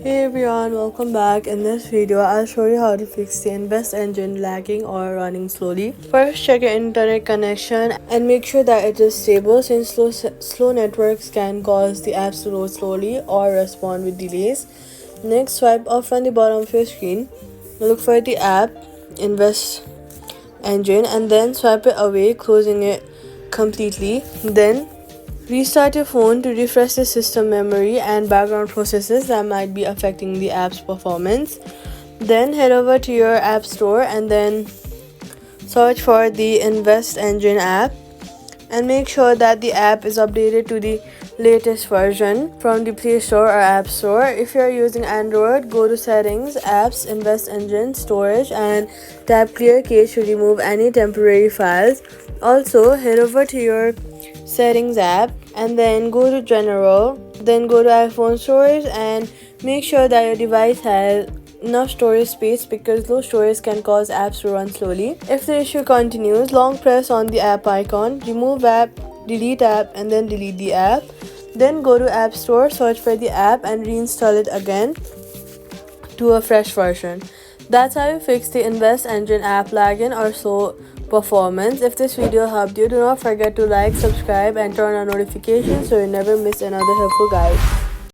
Hey everyone, welcome back. In this video, I'll show you how to fix the InvestEngine lagging or running slowly. First, check your internet connection and make sure that it is stable, since slow networks can cause the apps to load slowly or respond with delays. Next, swipe up from the bottom of your screen. Look for the app InvestEngine and then swipe it away, closing it completely. Then restart your phone to refresh the system memory and background processes that might be affecting the app's performance. Then head over to your app store and then search for the InvestEngine app and make sure that the app is updated to the latest version from the Play Store or App Store. If you are using Android, go to Settings, Apps, InvestEngine, Storage, and tap Clear Cache to remove any temporary files. Also, head over to your Settings app and then go to General, then go to iPhone storage and make sure that your device has enough storage space, because low storage can cause apps to run slowly. If the issue continues, long press on the app icon, remove app, delete app, and then delete the app. Then go to App Store, search for the app and reinstall it again to a fresh version. That's how you fix the InvestEngine app lagging or slow performance. If this video helped you, do not forget to like, subscribe, and turn on notifications so you never miss another helpful guide.